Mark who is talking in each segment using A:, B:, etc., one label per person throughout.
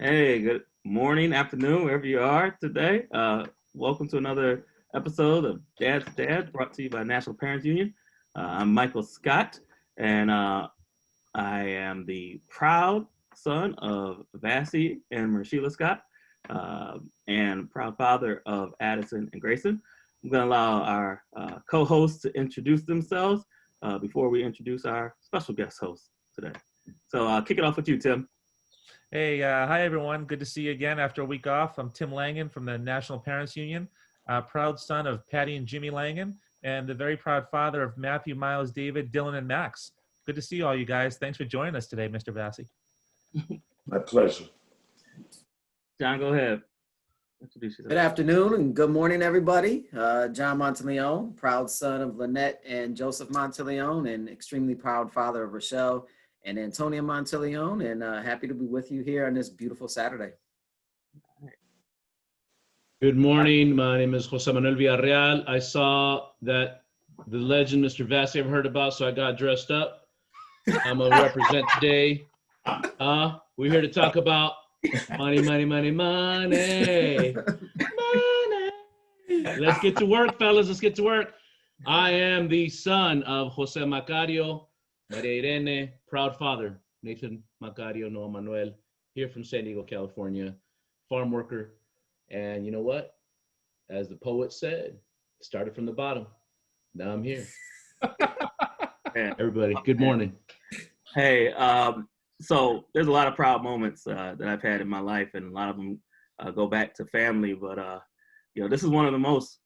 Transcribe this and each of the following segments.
A: Hey, good morning, afternoon, wherever you are today. Welcome to another episode of Dad's Dad, brought to you by National Parents Union. I'm Michael Scott, and I am the proud son of Vassie and Marshila Scott, and proud father of Addison and Grayson. I'm going to allow our co-hosts to introduce themselves before we introduce our special guest host today. So I'll kick it off with you, Tim.
B: Hey, hi everyone. Good to see you again after a week off. I'm Tim Langen from the National Parents Union, proud son of Patty and Jimmy Langen, and the very proud father of Matthew, Miles, David, Dylan, and Max. Good to see all you guys. Thanks for joining us today, Mr. Vassie.
C: My pleasure.
A: John, go ahead. Introduce yourself.
D: Good afternoon and good morning, everybody. John Monteleone, proud son of Lynette and Joseph Monteleone, and extremely proud father of Rochelle and Antonia Monteleone, and happy to be with you here on this beautiful Saturday.
E: Good morning. My name is Jose Manuel Villarreal. I saw that the legend Mr. Vassie I've heard about, so I got dressed up. I'm going to represent today. We're here to talk about money, money, money, money. Money. Let's get to work, fellas. Let's get to work. I am the son of Jose Macario, Maria Irene, proud father, Nathan Macario, Noah Manuel, here from San Diego, California, farm worker. And you know what? As the poet said, started from the bottom. Now I'm here. Everybody, good morning.
A: Hey, so there's a lot of proud moments that I've had in my life, and a lot of them go back to family. But this is one of the most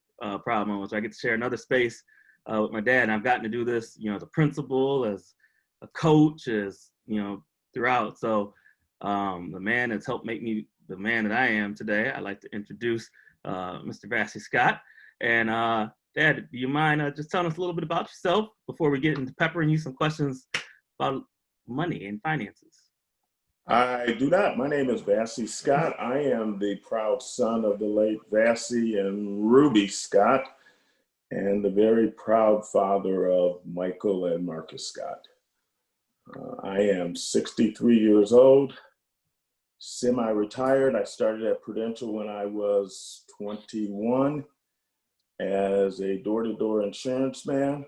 A: proud moments. I get to share another space with my dad, and I've gotten to do this, as a principal, as a coach, as throughout. So the man that's helped make me the man that I am today, I'd like to introduce Mr. Vassie Scott. And Dad, do you mind just telling us a little bit about yourself before we get into peppering you some questions about money and finances?
C: I do not. My name is Vassie Scott. I am the proud son of the late Vassie and Ruby Scott, and the very proud father of Michael and Marcus Scott. I am 63 years old, semi-retired. I started at Prudential when I was 21 as a door-to-door insurance man.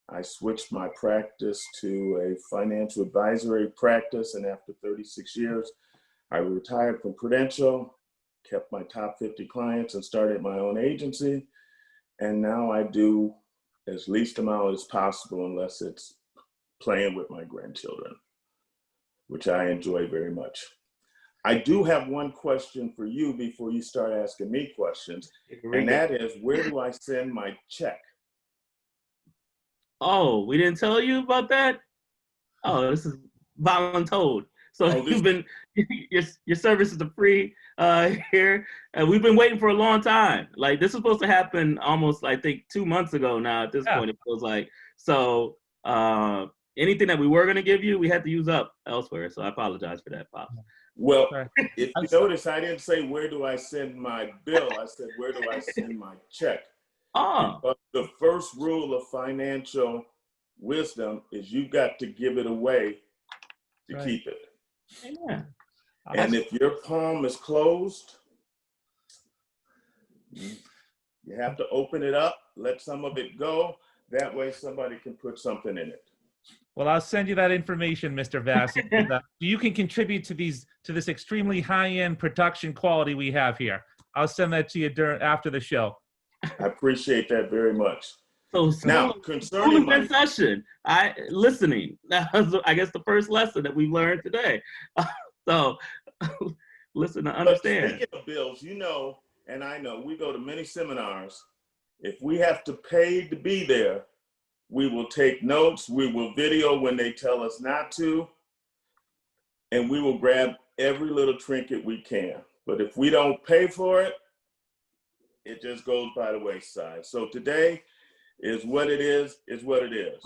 C: I switched my practice to a financial advisory practice, and after 36 years, I retired from Prudential, kept my top 50 clients, and started my own agency. And now I do as least amount as possible, unless it's playing with my grandchildren, which I enjoy very much. I do have one question for you before you start asking me questions, and that is, where do I send my check?
A: Oh, we didn't tell you about that? Oh, this is voluntold. So you've been, your services are free here. And we've been waiting for a long time. Like, this was supposed to happen almost, I think, 2 months ago now at this point, it feels like. So anything that we were going to give you, we had to use up elsewhere. So I apologize for that, Pops.
C: Well, if you notice, I didn't say, where do I send my bill? I said, where do I send my check? But the first rule of financial wisdom is you got to give it away to keep it.
A: Yeah.
C: And if your palm is closed, you have to open it up, let some of it go. That way somebody can put something in it.
B: Well, I'll send you that information, Mr. Vassie. You can contribute to this extremely high-end production quality we have here. I'll send that to you after the show.
C: I appreciate that very much.
A: So
C: now, concerning my
A: session, listening. That was, I guess, the first lesson that we learned today. So listen to understand.
C: But speaking of bills, and I know, we go to many seminars. If we have to pay to be there, we will take notes. We will video when they tell us not to, and we will grab every little trinket we can. But if we don't pay for it, it just goes by the wayside. So today is what it is what it is.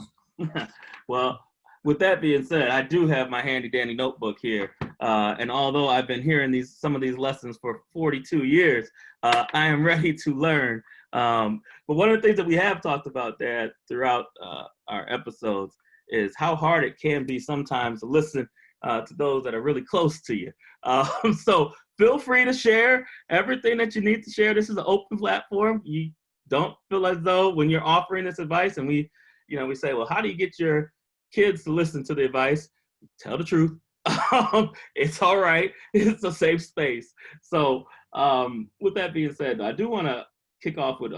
A: Well, with that being said, I do have my handy dandy notebook here. And although I've been hearing some of these lessons for 42 years, I am ready to learn. But one of the things that we have talked about, Dad, throughout our episodes is how hard it can be sometimes to listen to those that are really close to you. So feel free to share everything that you need to share. This is an open platform. You don't feel as though when you're offering this advice and we say, well, how do you get your kids to listen to the advice? Tell the truth. It's all right. It's a safe space. So with that being said, I do want to kick off with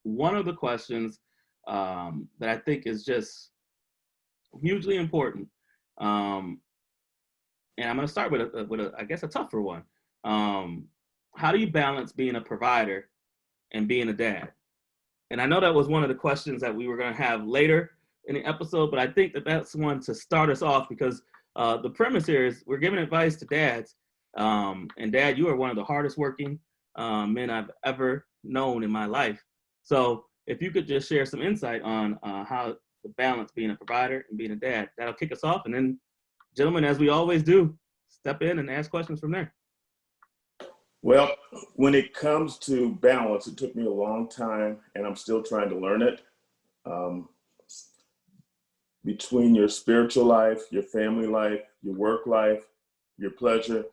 A: one of the questions that I think is just hugely important. And I'm going to start with I guess a tougher one. How do you balance being a provider and being a dad? And I know that was one of the questions that we were going to have later in the episode, but I think that that's one to start us off, because the premise here is we're giving advice to dads. And Dad, you are one of the hardest working men I've ever known in my life. So if you could just share some insight on how the balance being a provider and being a dad, that'll kick us off. And then, gentlemen, as we always do, step in and ask questions from there.
C: Well, when it comes to balance, it took me a long time, and I'm still trying to learn it. Between your spiritual life, your family life, your work life, your pleasure,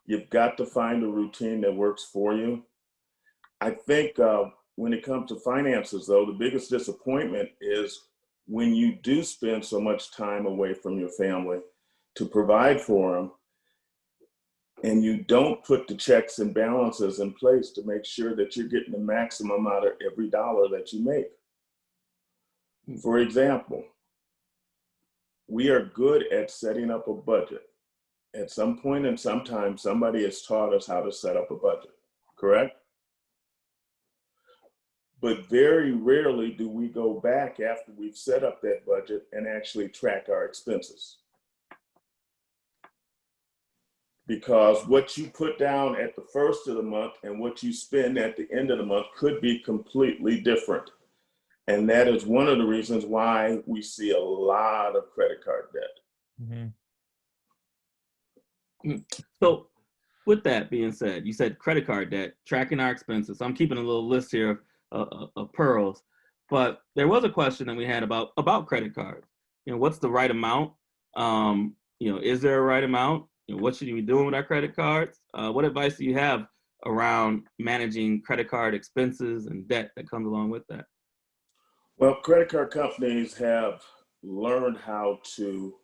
C: you've got to find a routine that works for you. I think when it comes to finances, though, the biggest disappointment is when you do spend so much time away from your family to provide for them, and you don't put the checks and balances in place to make sure that you're getting the maximum out of every dollar that you make. For example, we are good at setting up a budget. At some point in some time, somebody has taught us how to set up a budget, correct? But very rarely do we go back after we've set up that budget and actually track our expenses. Because what you put down at the first of the month and what you spend at the end of the month could be completely different. And that is one of the reasons why we see a lot of credit card debt.
B: Mm-hmm.
A: So with that being said, you said credit card debt, tracking our expenses. So I'm keeping a little list here of pearls, but there was a question that we had about credit cards. What's the right amount? Is there a right amount? What should you be doing with our credit cards? What advice do you have around managing credit card expenses and debt that comes along with that?
C: Well, credit card companies have learned how to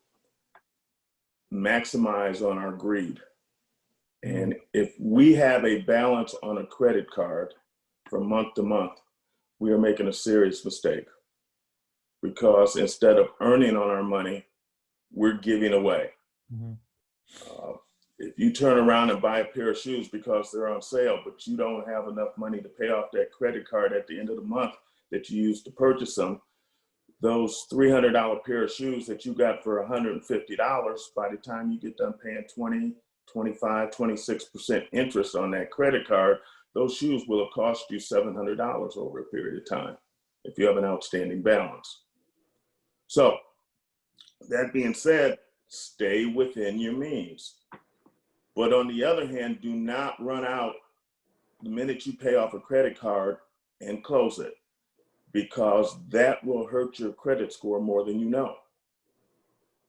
C: maximize on our greed. And if we have a balance on a credit card from month to month, we are making a serious mistake, because instead of earning on our money, we're giving away.
B: Mm-hmm.
C: If you turn around and buy a pair of shoes because they're on sale, but you don't have enough money to pay off that credit card at the end of the month that you used to purchase them, those $300 pair of shoes that you got for $150, by the time you get done paying 20, 25, 26% interest on that credit card, those shoes will have cost you $700 over a period of time if you have an outstanding balance. So that being said, stay within your means. But on the other hand, do not run out the minute you pay off a credit card and close it, because that will hurt your credit score more than you know.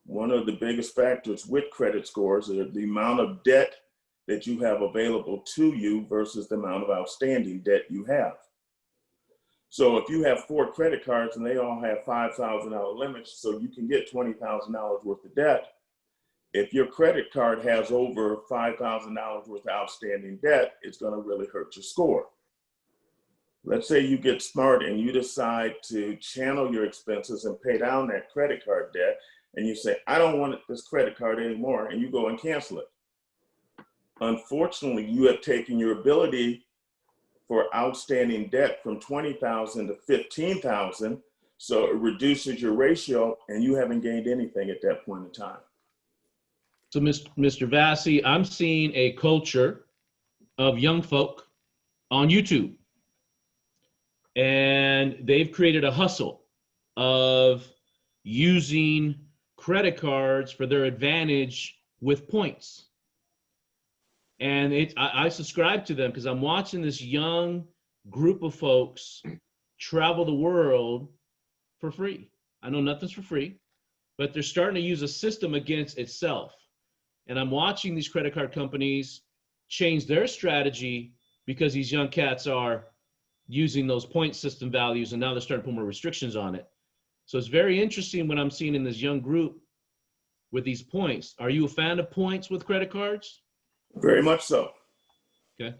C: One of the biggest factors with credit scores is the amount of debt that you have available to you versus the amount of outstanding debt you have. So if you have 4 credit cards and they all have $5,000 limits, so you can get $20,000 worth of debt, if your credit card has over $5,000 worth of outstanding debt, it's going to really hurt your score. Let's say you get smart and you decide to channel your expenses and pay down that credit card debt, and you say, I don't want this credit card anymore, and you go and cancel it. Unfortunately, you have taken your ability for outstanding debt from $20,000 to $15,000, so it reduces your ratio, and you haven't gained anything at that point in time.
E: So, Mr. Vassie, I'm seeing a culture of young folk on YouTube, and they've created a hustle of using credit cards for their advantage with points. And I subscribe to them because I'm watching this young group of folks travel the world for free. I know nothing's for free, but they're starting to use a system against itself. And I'm watching these credit card companies change their strategy because these young cats are using those point system values, and now they're starting to put more restrictions on it. So it's very interesting what I'm seeing in this young group with these points. Are you a fan of points with credit cards?
C: Very much so.
E: Okay.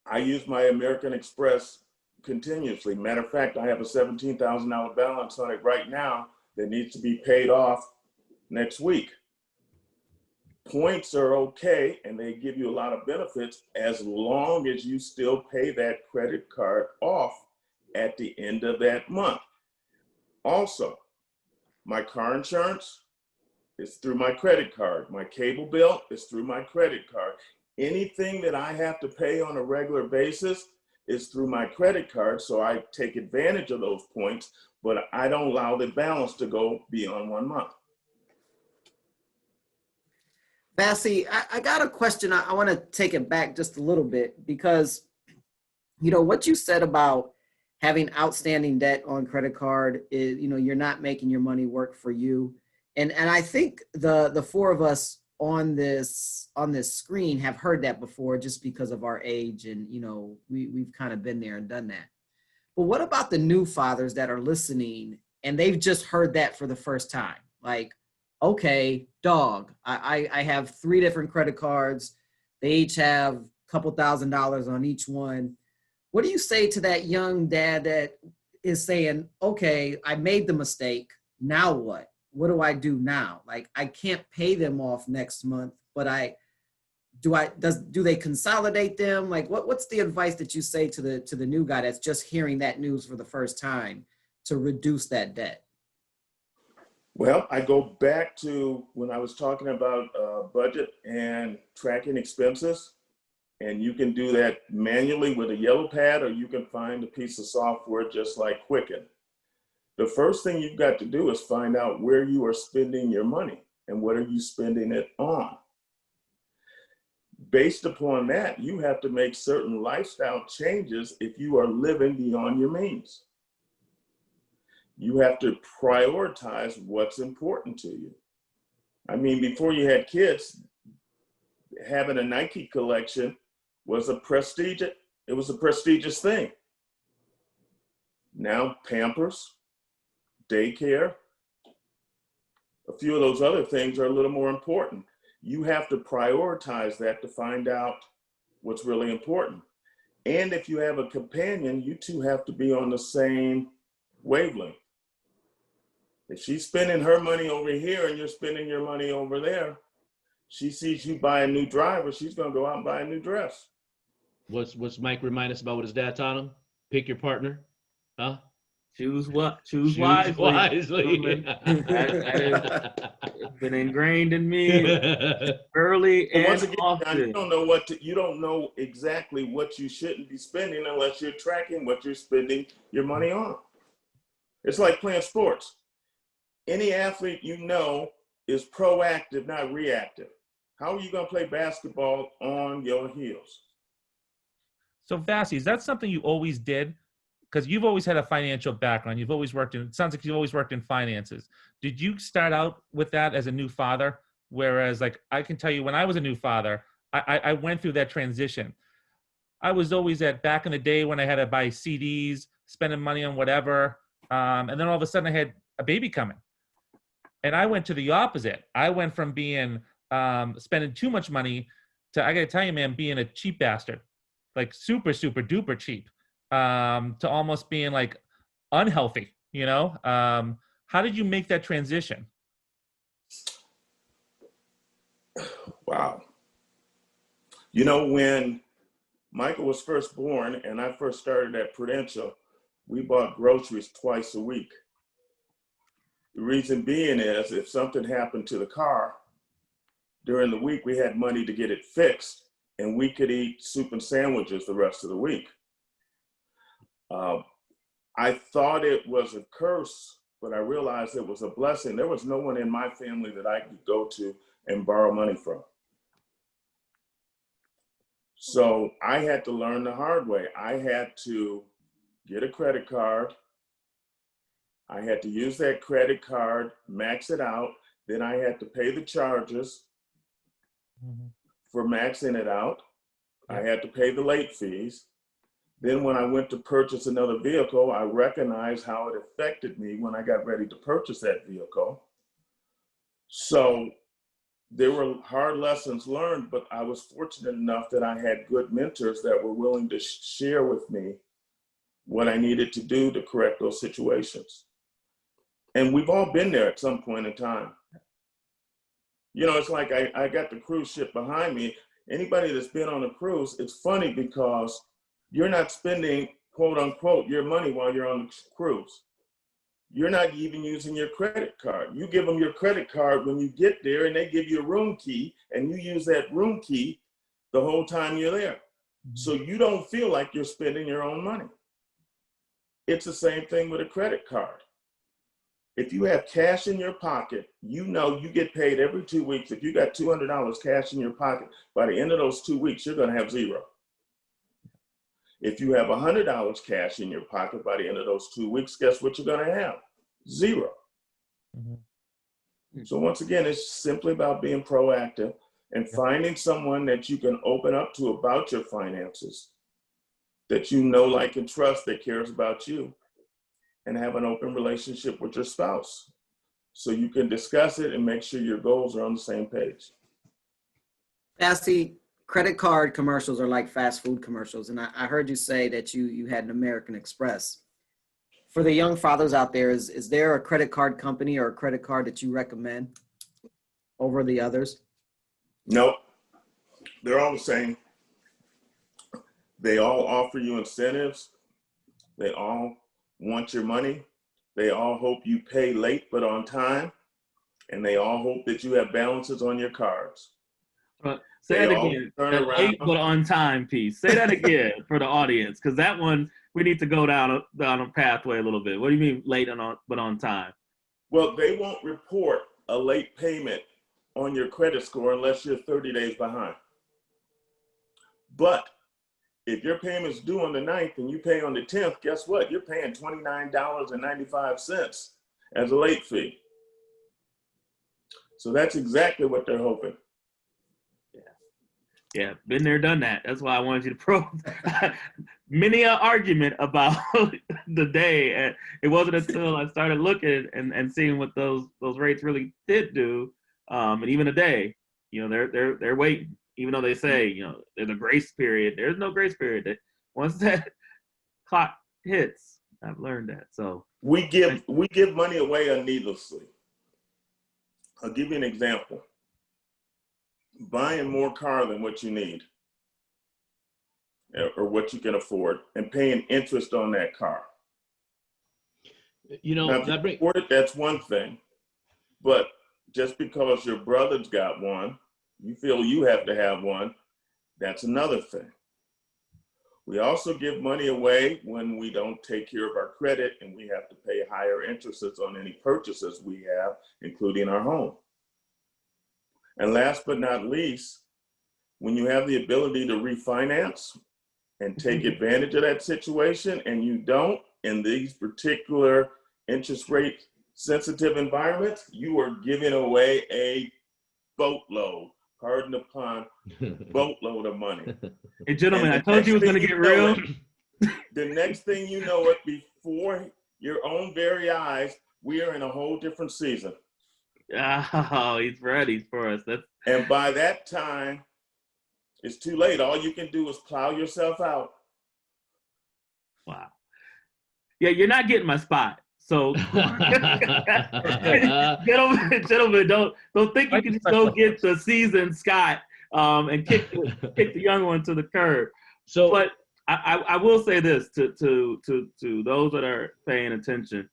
C: I use my American Express continuously. Matter of fact, I have a $17,000 balance on it right now that needs to be paid off next week. Points are okay, and they give you a lot of benefits as long as you still pay that credit card off at the end of that month. Also, my car insurance is through my credit card. My cable bill is through my credit card. Anything that I have to pay on a regular basis is through my credit card, so I take advantage of those points, but I don't allow the balance to go beyond 1 month.
D: Vassy, I got a question. I want to take it back just a little bit because, you know, what you said about having outstanding debt on credit card is, you know, you're not making your money work for you. And I think the four of us on this screen have heard that before just because of our age, and, you know, we've kind of been there and done that. But what about the new fathers that are listening and they've just heard that for the first time? Like, okay, dog, I have 3 different credit cards. They each have a couple $1,000s on each one. What do you say to that young dad that is saying, okay, I made the mistake. Now what? What do I do now? Like, I can't pay them off next month, but do they consolidate them? Like, what's the advice that you say to the new guy that's just hearing that news for the first time to reduce that debt?
C: Well, I go back to when I was talking about budget and tracking expenses, and you can do that manually with a yellow pad, or you can find a piece of software just like Quicken. The first thing you've got to do is find out where you are spending your money and what are you spending it on. Based upon that, you have to make certain lifestyle changes if you are living beyond your means. You have to prioritize what's important to you. I mean, before you had kids, having a Nike collection was a prestigious thing. Now Pampers, daycare, a few of those other things are a little more important. You have to prioritize that to find out what's really important. And if you have a companion, you two have to be on the same wavelength. If she's spending her money over here and you're spending your money over there, she sees you buy a new driver, she's gonna go out and buy a new dress.
E: What's Mike remind us about what his dad taught him? Pick your partner, huh?
A: Choose wisely.
E: wisely.
A: It's been ingrained in me early and
C: Once again,
A: often.
C: You don't know exactly what you shouldn't be spending unless you're tracking what you're spending your money on. It's like playing sports. Any athlete you know is proactive, not reactive. How are you going to play basketball on your heels?
B: So Vassy, is that something you always did? Because you've always had a financial background. You've always it sounds like you've always worked in finances. Did you start out with that as a new father? Whereas, like, I can tell you when I was a new father, I went through that transition. I was always back in the day when I had to buy CDs, spending money on whatever. And then all of a sudden I had a baby coming. And I went to the opposite. I went from being spending too much money to, I got to tell you, man, being a cheap bastard, like super, super duper cheap, to almost being like unhealthy, you know? How did you make that transition?
C: Wow. You know, when Michael was first born and I first started at Prudential, we bought groceries twice a week. The reason being is if something happened to the car during the week, we had money to get it fixed and we could eat soup and sandwiches the rest of the week. I thought it was a curse, but I realized it was a blessing. There was no one in my family that I could go to and borrow money from. So I had to learn the hard way. I had to get a credit card. I had to use that credit card, max it out. Then I had to pay the charges. for maxing it out. I had to pay the late fees. Then when I went to purchase another vehicle, I recognized how it affected me when I got ready to purchase that vehicle. So there were hard lessons learned, but I was fortunate enough that I had good mentors that were willing to share with me what I needed to do to correct those situations. And we've all been there at some point in time. You know, it's like I got the cruise ship behind me. Anybody that's been on a cruise, it's funny because you're not spending, quote unquote, your money while you're on the cruise. You're not even using your credit card. You give them your credit card when you get there, and they give you a room key, and you use that room key the whole time you're there. So you don't feel like you're spending your own money. It's the same thing with a credit card. If you have cash in your pocket, you know you get paid every 2 weeks. If you got $200 cash in your pocket, by the end of those 2 weeks, you're going to have zero. If you have $100 cash in your pocket by the end of those 2 weeks, guess what you're going to have? Zero. So once again, it's simply about being proactive and finding someone that you can open up to about your finances, that you know, like, and trust, that cares about you, and have an open relationship with your spouse so you can discuss it and make sure your goals are on the same page.
D: Basti, credit card commercials are like fast food commercials. And I heard you say that you had an American Express. For the young fathers out there, is there a credit card company or a credit card that you recommend over the others?
C: Nope. They're all the same. They all offer you incentives. They all want your money. They all hope you pay late but on time. And they all hope that you have balances on your cards.
A: Say that again. The late but on time piece. Say that again for the audience, because that one we need to go down a pathway a little bit. What do you mean late but on time?
C: Well, they won't report a late payment on your credit score unless you're 30 days behind. But if your payment's due on the 9th and you pay on the 10th, guess what? You're paying $29.95 as a late fee. So that's exactly what they're hoping.
A: Yeah, been there, done that. That's why I wanted you to probe many an argument about the day. And it wasn't until I started looking and seeing what those rates really did do, and even a day, you know, they're waiting. Even though they say, you know, there's a grace period, there's no grace period. Once that clock hits, I've learned that. So
C: we give money away needlessly. I'll give you an example. Buying more car than what you need or what you can afford and paying interest on that car.
E: You know,
C: now, that's one thing, but just because your brother's got one, you feel you have to have one, that's another thing. We also give money away when we don't take care of our credit and we have to pay higher interests on any purchases we have, including our home. And last but not least, when you have the ability to refinance and take advantage of that situation and you don't, in these particular interest rate sensitive environments, you are giving away a boatload, pardon the pun, boatload of money.
A: Hey, gentlemen, I told you it was going to get real.
C: The next thing you know it, before your own very eyes, we are in a whole different season.
A: Oh, he's ready for us.
C: And by that time, it's too late. All you can do is plow yourself out.
A: Wow. Yeah, you're not getting my spot. So, gentlemen, don't think you can just go get the seasoned Scott and kick the young one to the curb. So, but I will say this to those that are paying attention.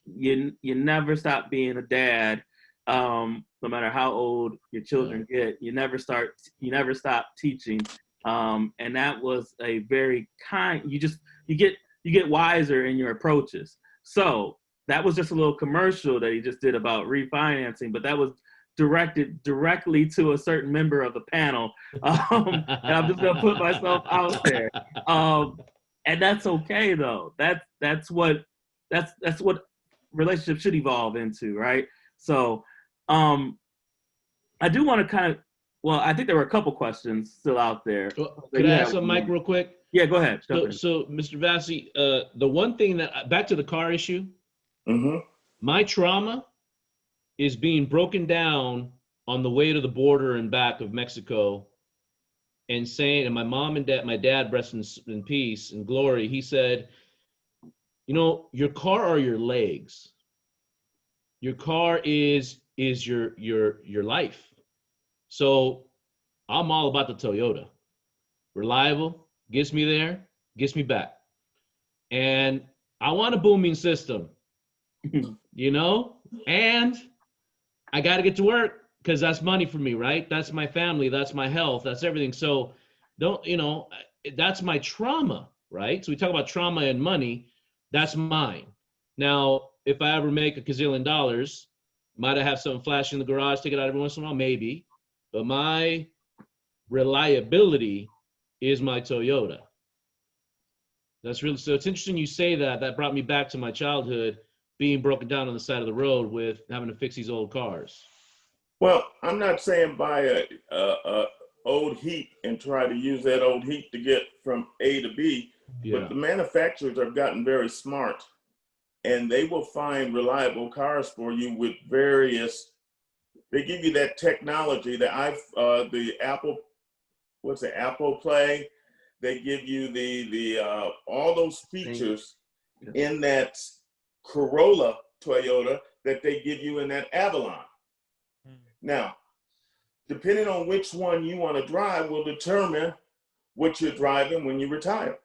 A: You never stop being a dad, no matter how old your children get. You never stop teaching, and that was a very kind. You get wiser in your approaches. So that was just a little commercial that he just did about refinancing, but that was directed directly to a certain member of the panel, and I'm just gonna put myself out there, and that's okay though. That's what relationships should evolve into, right? So I do want to kind of Well, I think there were a couple questions still out there.
E: Well,
A: So
E: could
A: you
E: I
A: have
E: ask something,
A: one
E: Mike,
A: more.
E: real quick?
A: Yeah, go ahead. Jump
E: So,
A: in.
E: so Mr. Vassy, the one thing that, back to the car issue,
C: Mm-hmm.
E: my trauma is being broken down on the way to the border and back of Mexico and saying, and my mom and dad, my dad, rest in peace and glory, he said, you know, your car are your legs. Your car is your life. So I'm all about the Toyota. Reliable, gets me there, gets me back. And I want a booming system, you know? And I got to get to work because that's money for me, right? That's my family, that's my health, that's everything. So don't, you know, that's my trauma, right? So we talk about trauma and money, that's mine. Now, if I ever make a gazillion dollars, might I have something flash in the garage, take it out every once in a while? Maybe. But my reliability is my Toyota. That's really, so it's interesting you say that. That brought me back to my childhood being broken down on the side of the road with having to fix these old cars.
C: Well, I'm not saying buy a old heat and try to use that old heat to get from A to B, but
E: Yeah.
C: the manufacturers have gotten very smart, and they will find reliable cars for you with various. They give you that technology, the Apple, what's the Apple Play? They give you the all those features in that Corolla Toyota that they give you in that Avalon. Now, depending on which one you want to drive will determine what you're driving when you retire,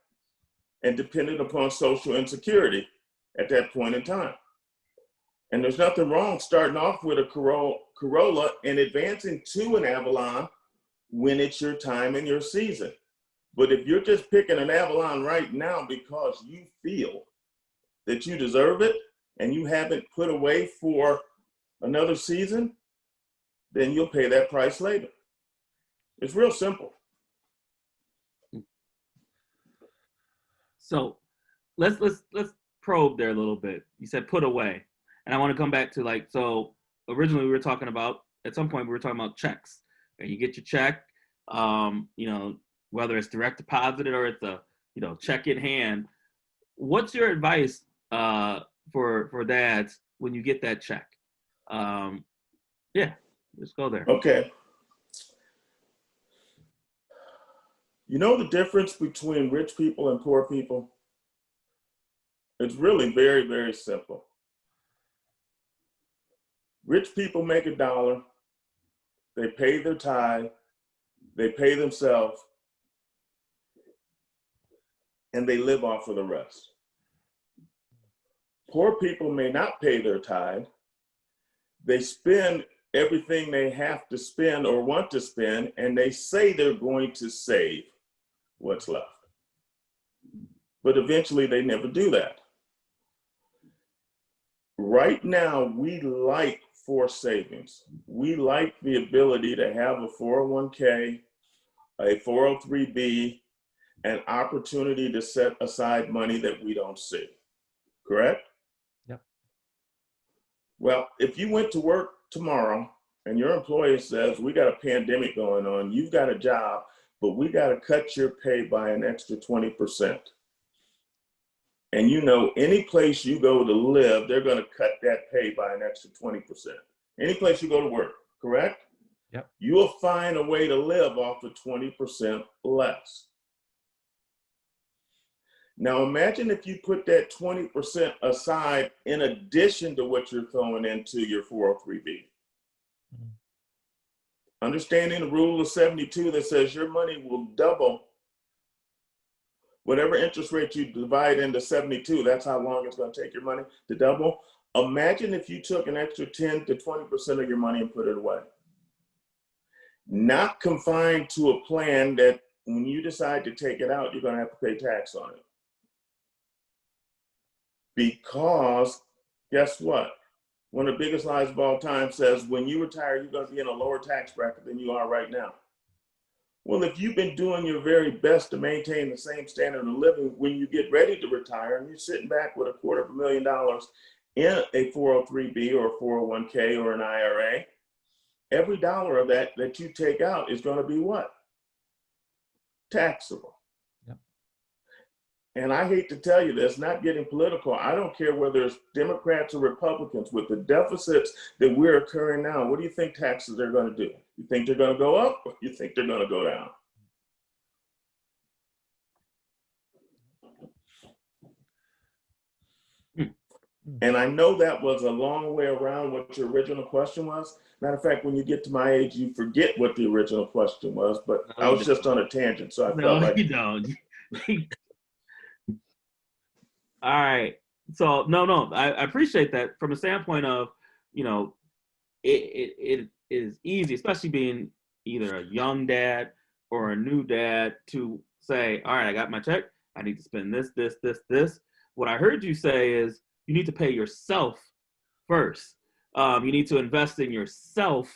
C: and depending upon social insecurity at that point in time. And there's nothing wrong starting off with a Corolla and advancing to an Avalon when it's your time and your season. But if you're just picking an Avalon right now because you feel that you deserve it and you haven't put away for another season, then you'll pay that price later. It's real simple.
A: So let's probe there a little bit. You said put away, and I want to come back to like, so originally we were talking about, at some point we were talking about checks, and you get your check, you know, whether it's direct deposited or it's a, you know, check in hand. What's your advice for dads when you get that check? Yeah, let's go there.
C: Okay. You know the difference between rich people and poor people? It's really very, very simple. Rich people make $1, they pay their tithe, they pay themselves, and they live off of the rest. Poor people may not pay their tithe, they spend everything they have to spend or want to spend, and they say they're going to save what's left. But eventually they never do that. Right now, we like forced savings. We like the ability to have a 401k, a 403b, an opportunity to set aside money that we don't see. Correct?
B: Yep.
C: Well, if you went to work tomorrow and your employer says, we got a pandemic going on, you've got a job, but we got to cut your pay by an extra 20%. And you know, any place you go to live, they're going to cut that pay by an extra 20%. Any place you go to work, correct?
B: Yep.
C: You'll find a way to live off of 20% less. Now imagine if you put that 20% aside in addition to what you're throwing into your 403b. Mm-hmm. Understanding the rule of 72 that says your money will double. Whatever interest rate you divide into 72, that's how long it's going to take your money to double. Imagine if you took an extra 10 to 20% of your money and put it away. Not confined to a plan that when you decide to take it out, you're going to have to pay tax on it. Because guess what? One of the biggest lies of all time says when you retire, you're going to be in a lower tax bracket than you are right now. Well, if you've been doing your very best to maintain the same standard of living when you get ready to retire and you're sitting back with $250,000 in a 403b or a 401k or an IRA, every dollar of that you take out is going to be what? Taxable.
B: Yep.
C: And I hate to tell you this, not getting political, I don't care whether it's Democrats or Republicans, with the deficits that we're occurring now, what do you think taxes are going to do? You think they're going to go up, or you think they're going to go down? And I know that was a long way around what your original question was. Matter of fact, when you get to my age, you forget what the original question was, but I was just on a tangent, so I felt like—
A: you don't. All right. So no, I appreciate that from the standpoint of, it is easy, especially being either a young dad or a new dad, to say, all right, I got my check. I need to spend this. What I heard you say is you need to pay yourself first. You need to invest in yourself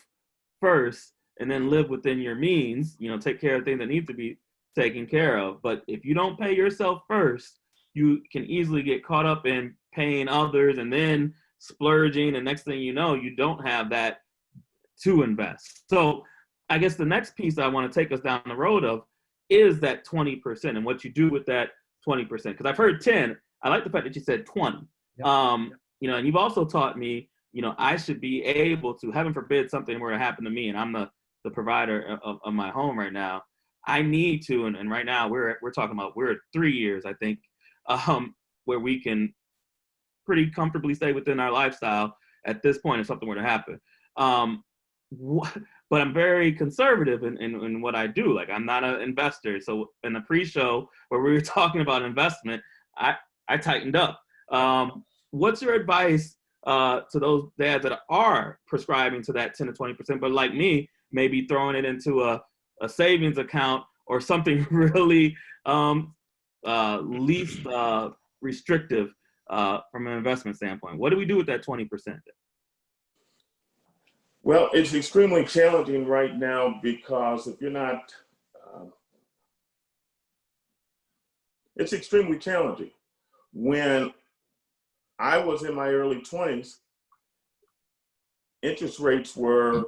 A: first and then live within your means, take care of things that need to be taken care of. But if you don't pay yourself first, you can easily get caught up in paying others and then splurging. And next thing you know, you don't have that to invest. So I guess the next piece I want to take us down the road of is that 20% and what you do with that 20%. Because I've heard 10. I like the fact that you said 20.
B: Yep.
A: And you've also taught me, I should be able to, heaven forbid something were to happen to me and I'm the provider of my home right now. I need to, and right now we're talking about, we're at 3 years, I think, where we can pretty comfortably stay within our lifestyle at this point if something were to happen. But I'm very conservative in what I do. Like, I'm not an investor. So in the pre-show where we were talking about investment, I tightened up. What's your advice to those dads that are prescribing to that 10 to 20%, but like me, maybe throwing it into a savings account or something really least restrictive from an investment standpoint? What do we do with that 20%?
C: Well, it's extremely challenging right now because if you're not, it's extremely challenging. When I was in my early 20s, interest rates were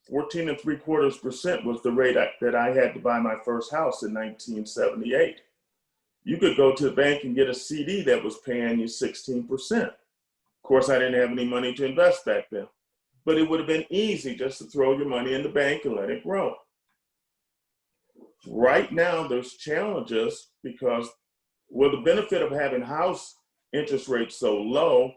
C: 14.75% was the rate that I had to buy my first house in 1978. You could go to the bank and get a CD that was paying you 16%. Of course, I didn't have any money to invest back then, but it would have been easy just to throw your money in the bank and let it grow. Right now, there's challenges because, well, the benefit of having house interest rates so low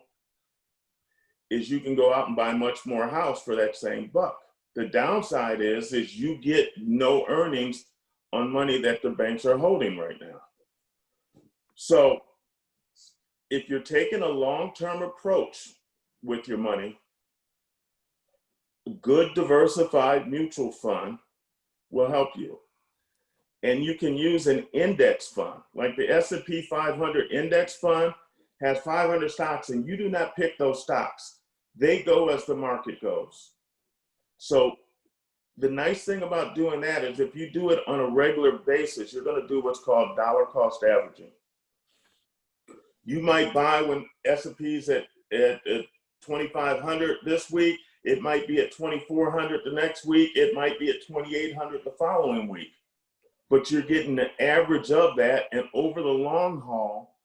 C: is you can go out and buy much more house for that same buck. The downside is you get no earnings on money that the banks are holding right now. So if you're taking a long-term approach with your money, a good diversified mutual fund will help you. And you can use an index fund, like the S&P 500 index fund has 500 stocks, and you do not pick those stocks. They go as the market goes. So the nice thing about doing that is if you do it on a regular basis, you're going to do what's called dollar cost averaging. You might buy when S&P's at 2,500 this week. It might be at 2,400 the next week. It might be at 2,800 the following week. But you're getting the average of that, and over the long haul,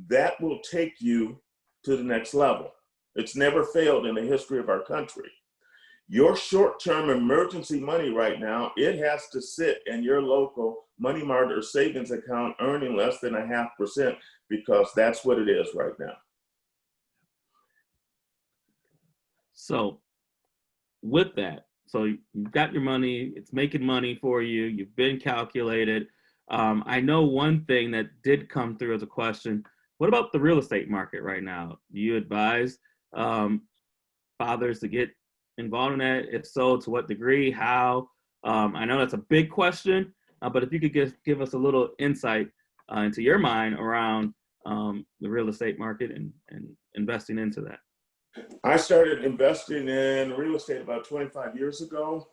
C: that will take you to the next level. It's never failed in the history of our country. Your short-term emergency money right now, it has to sit in your local money market or savings account earning less than 0.5%, because that's what it is right now.
A: So with that, so you've got your money, it's making money for you, you've been calculated. I know one thing that did come through as a question, what about the real estate market right now? Do you advise fathers to get involved in that? If so, to what degree, how? I know that's a big question, but if you could give us a little insight into your mind around the real estate market and investing into that.
C: I started investing in real estate about 25 years ago.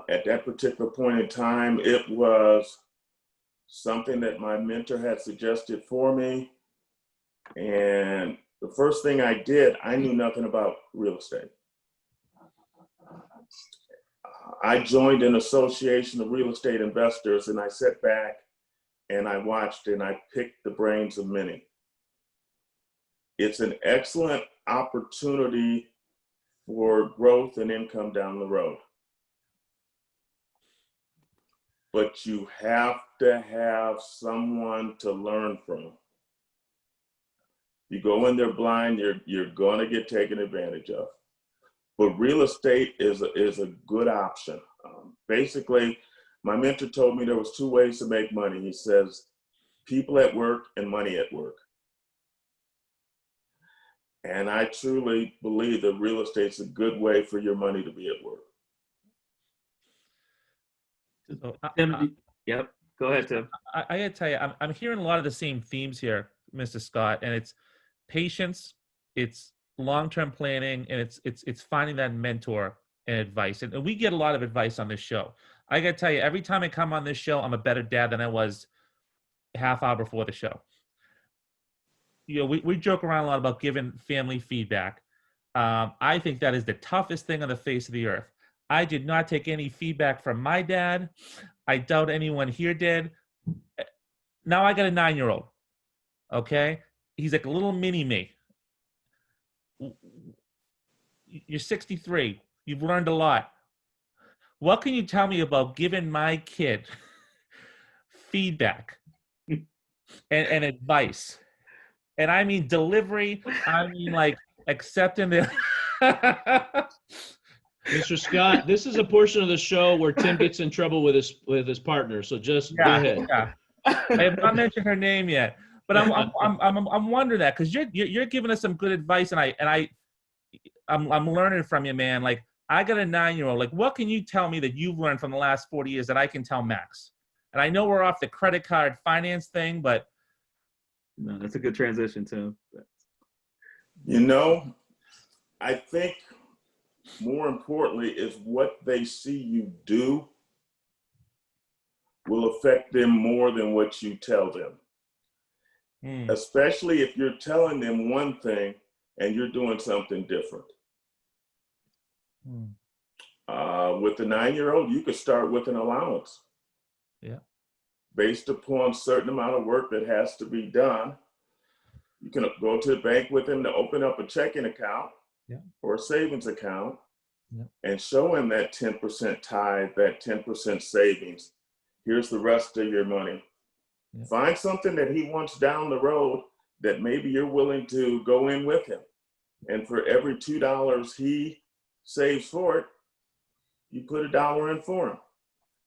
C: At that particular point in time, it was something that my mentor had suggested for me. And the first thing I did, I knew nothing about real estate. I joined an association of real estate investors, and I sat back and I watched and I picked the brains of many. It's an excellent opportunity for growth and income down the road. But you have to have someone to learn from. You go in there blind, you're gonna get taken advantage of. But real estate is a good option. Basically, my mentor told me there was 2 ways to make money. He says, people at work and money at work. And I truly believe that real estate's a good way for your money to be at work.
B: So,
A: Tim, yep. Go ahead, Tim.
B: I gotta tell you, I'm hearing a lot of the same themes here, Mr. Scott, and it's patience, it's long-term planning, and it's finding that mentor and advice. And we get a lot of advice on this show. I gotta tell you, every time I come on this show, I'm a better dad than I was a half hour before the show. You know, we joke around a lot about giving family feedback. I think that is the toughest thing on the face of the earth. I did not take any feedback from my dad. I doubt anyone here did. Now I got a 9-year-old. Okay? He's like a little mini me. You're 63. You've learned a lot. What can you tell me about giving my kid feedback and advice? And I mean delivery. I mean like accepting the.
E: Mr. Scott, this is a portion of the show where Tim gets in trouble with his partner. So just go ahead.
B: Yeah. I have not mentioned her name yet, but I'm wondering that because you're giving us some good advice, and I'm learning from you, man. Like I got a 9-year-old. Like what can you tell me that you've learned from the last 40 years that I can tell Max? And I know we're off the credit card finance thing, but
A: no, that's a good transition, Tim.
C: You know, I think more importantly is what they see you do will affect them more than what you tell them. Especially if you're telling them one thing and you're doing something different. With the 9-year-old, you could start with an allowance.
B: Yeah.
C: Based upon a certain amount of work that has to be done. You can go to the bank with him to open up a checking account or a savings account and show him that 10% tithe, that 10% savings. Here's the rest of your money. Find something that he wants down the road that maybe you're willing to go in with him. And for every $2 he saves for it, you put $1 in for him.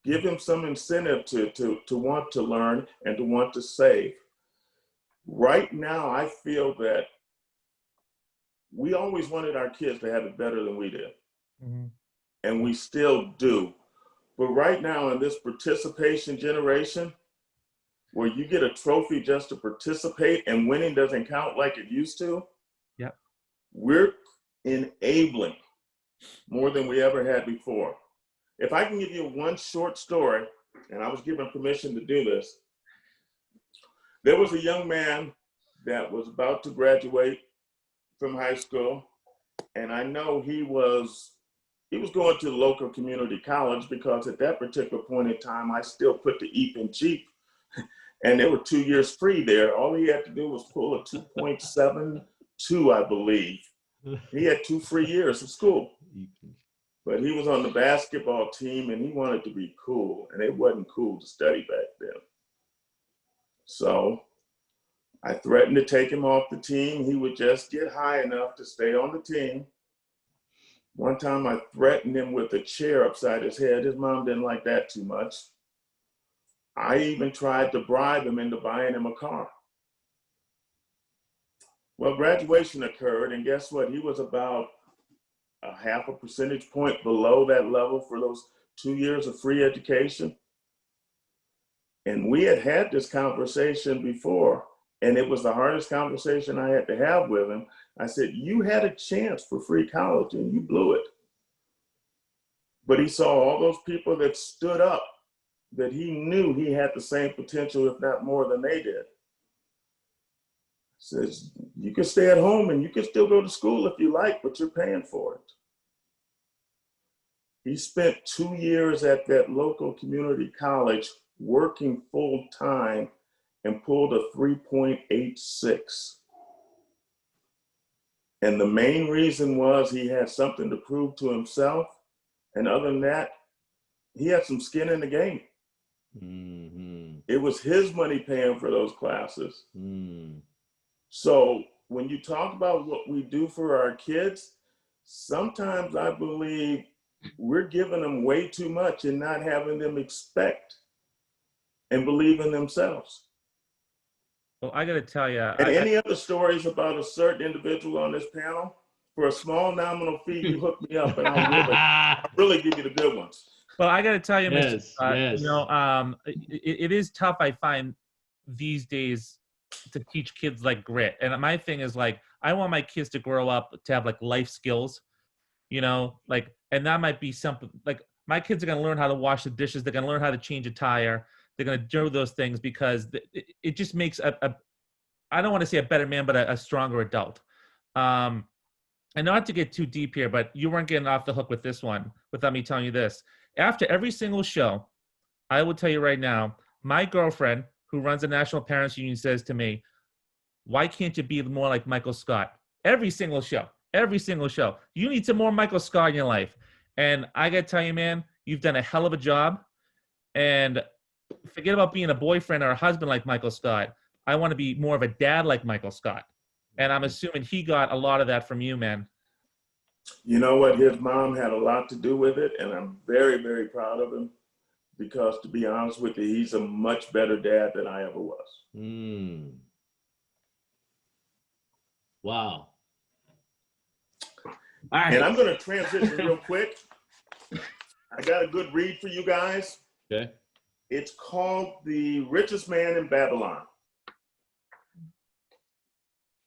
C: Give him some incentive to want to learn and to want to save. Right now, I feel that we always wanted our kids to have it better than we did. And we still do. But right now in this participation generation, where you get a trophy just to participate and winning doesn't count like it used to, we're enabling more than we ever had before. If I can give you one short story, and I was given permission to do this, there was a young man that was about to graduate from high school, and I know he was going to the local community college because at that particular point in time, I still put the EAP in cheap, and there were 2 years free there. All he had to do was pull a 2.72, I believe. He had 2 free years of school. But he was on the basketball team and he wanted to be cool, and it wasn't cool to study back then. So I threatened to take him off the team. He would just get high enough to stay on the team. One time I threatened him with a chair upside his head. His mom didn't like that too much. I even tried to bribe him into buying him a car. Well, graduation occurred, and guess what? He was about a 0.5 percentage point below that level for those 2 years of free education. And we had had this conversation before, and it was the hardest conversation I had to have with him. I said, you had a chance for free college and you blew it. But he saw all those people that stood up, that he knew he had the same potential, if not more than they did. Says, you can stay at home and you can still go to school if you like, but you're paying for it. He spent 2 years at that local community college working full time and pulled a 3.86. And the main reason was he had something to prove to himself. And other than that, he had some skin in the game.
E: Mm-hmm.
C: It was his money paying for those classes.
E: Mm.
C: So when you talk about what we do for our kids, sometimes I believe we're giving them way too much and not having them expect and believe in themselves.
B: Well, I got to tell you,
C: And any other stories about a certain individual on this panel, for a small nominal fee, you hook me up and I'll really give you the good ones.
B: well, I got to tell you, Mr.
E: Yes,
B: Scott,
E: yes.
B: you know, it is tough, I find, these days to teach kids like grit. And my thing is like, I want my kids to grow up to have like life skills, you know, like, and that might be something like my kids are going to learn how to wash the dishes. They're going to learn how to change a tire. They're going to do those things because it just makes I don't want to say a better man, but a stronger adult. And not to get too deep here, but you weren't getting off the hook with this one without me telling you this. After every single show, I will tell you right now, my girlfriend, who runs the National Parents Union, says to me, why can't you be more like Michael Scott? Every single show. You need some more Michael Scott in your life. And I got to tell you, man, you've done a hell of a job. And forget about being a boyfriend or a husband like Michael Scott. I want to be more of a dad like Michael Scott. And I'm assuming he got a lot of that from you, man.
C: You know what? His mom had a lot to do with it, and I'm very, very proud of him because, to be honest with you, he's a much better dad than I ever was.
E: Mm. Wow.
A: All right.
C: And I'm going to transition real quick. I got a good read for you guys.
E: Okay.
C: It's called The Richest Man in Babylon.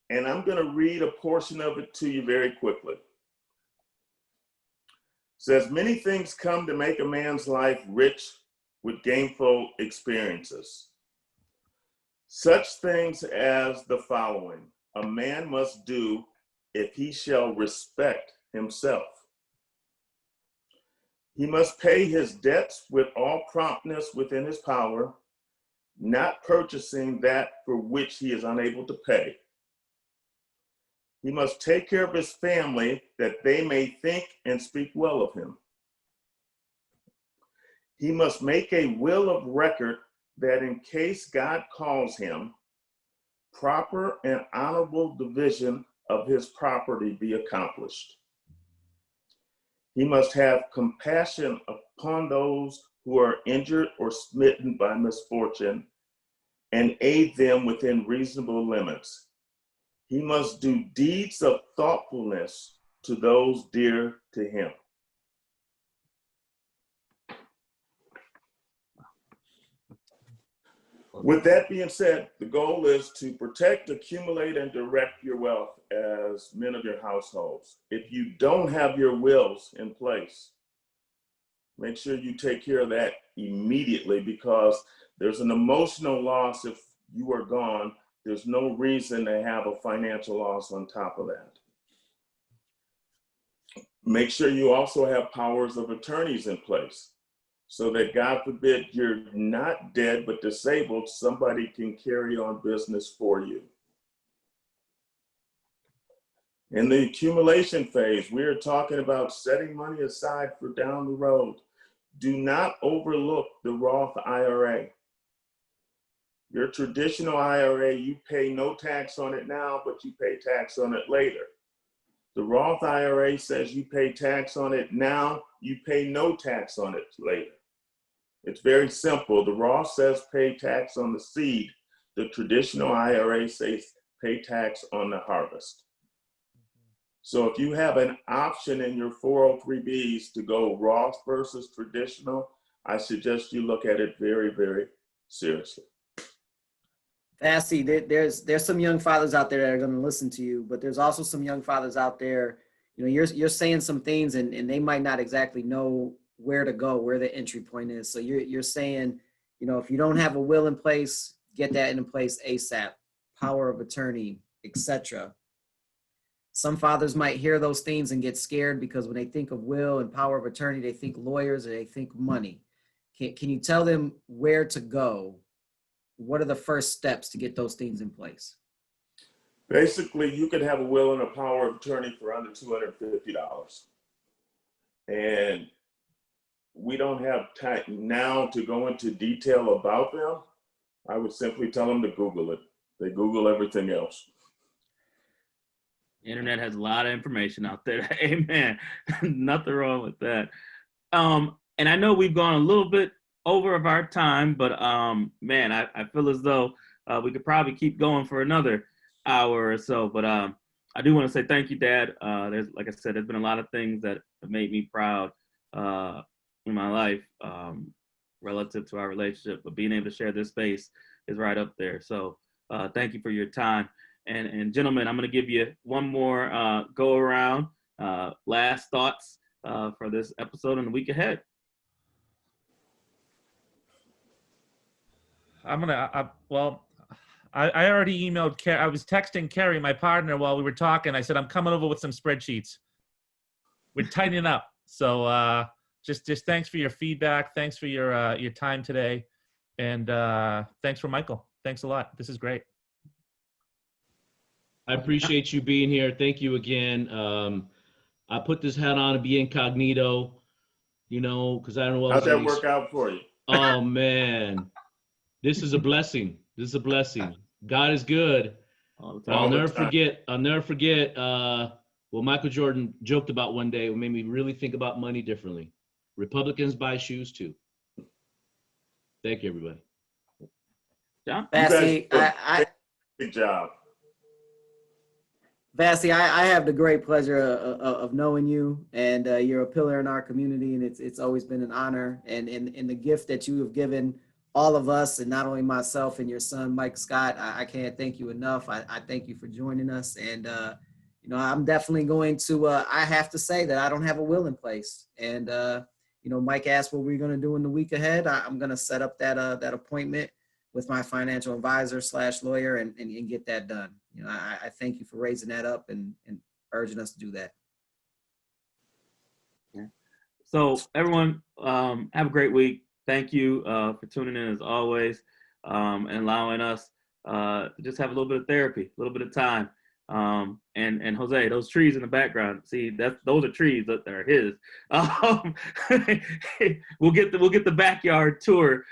C: And I'm going to read a portion of it to you very quickly. It says, many things come to make a man's life rich with gainful experiences. Such things as the following: a man must do if he shall respect himself. He must pay his debts with all promptness within his power, not purchasing that for which he is unable to pay. He must take care of his family that they may think and speak well of him. He must make a will of record that in case God calls him, proper and honorable division of his property be accomplished. He must have compassion upon those who are injured or smitten by misfortune and aid them within reasonable limits. He must do deeds of thoughtfulness to those dear to him. With that being said, the goal is to protect, accumulate, and direct your wealth as men of your households. If you don't have your wills in place, make sure you take care of that immediately, because there's an emotional loss if you are gone. There's no reason to have a financial loss on top of that. Make sure you also have powers of attorneys in place so that, God forbid, you're not dead but disabled, somebody can carry on business for you. In the accumulation phase, we are talking about setting money aside for down the road. Do not overlook the Roth IRA. Your traditional IRA, you pay no tax on it now, but you pay tax on it later. The Roth IRA says you pay tax on it now, you pay no tax on it later. It's very simple. The Roth says pay tax on the seed. The traditional IRA says pay tax on the harvest. So if you have an option in your 403Bs to go Roth versus traditional, I suggest you look at it very, very seriously.
D: Vassy, there's some young fathers out there that are going to listen to you, but there's also some young fathers out there, you know, you're saying some things and they might not exactly know where to go, where the entry point is. So you're saying, you know, if you don't have a will in place, get that in place ASAP, power of attorney, etc. some fathers might hear those things and get scared because when they think of will and power of attorney, they think lawyers or they think money. Can you tell them where to go? What are the first steps to get those things in place?
C: Basically, you can have a will and a power of attorney for under $250. And we don't have time now to go into detail about them. I would simply tell them to Google it. They Google everything else.
A: Internet has a lot of information out there. Amen. Nothing wrong with that. And I know we've gone a little bit over of our time, but man, I feel as though we could probably keep going for another hour or so. But I do want to say thank you, Dad. There's, like I said, there's been a lot of things that have made me proud in my life relative to our relationship, but being able to share this space is right up there. So thank you for your time. And gentlemen, I'm going to give you one more go around. Last thoughts for this episode and the week ahead.
B: I already emailed Carrie. I was texting Carrie, my partner, while we were talking. I said, I'm coming over with some spreadsheets. We're tightening up. So just thanks for your feedback. Thanks for your time today. And thanks for Michael. Thanks a lot. This is great.
E: I appreciate you being here. Thank you again. I put this hat on to be incognito, because I don't know what
C: How'd that work out for you?
E: Oh, man. This is a blessing. This is a blessing. God is good. I'll never forget what Michael Jordan joked about one day. It made me really think about money differently. Republicans buy shoes too. Thank you, everybody.
A: John?
D: Vassy,
C: Good job.
D: Vassy, I have the great pleasure of knowing you, and you're a pillar in our community, and it's always been an honor. And in the gift that you have given all of us, and not only myself and your son, Mike Scott, I can't thank you enough. I thank you for joining us. And, I'm definitely going to, I have to say that I don't have a will in place. And, Mike asked what we're going to do in the week ahead. I'm going to set up that appointment with my financial advisor / lawyer and get that done. I thank you for raising that up and urging us to do that.
A: Yeah. So everyone, have a great week. Thank you for tuning in as always, and allowing us to just have a little bit of therapy, a little bit of time. And Jose, those trees in the background, see, those are trees that are his. We'll get the backyard tour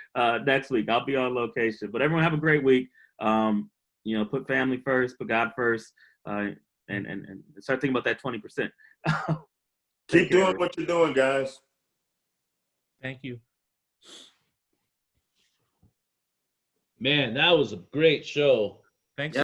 A: next week. I'll be on location. But everyone have a great week. Put family first, put God first, and start thinking about that 20%.
C: Keep doing what you're doing, guys.
B: Thank you.
E: Man, that was a great show.
B: Thanks.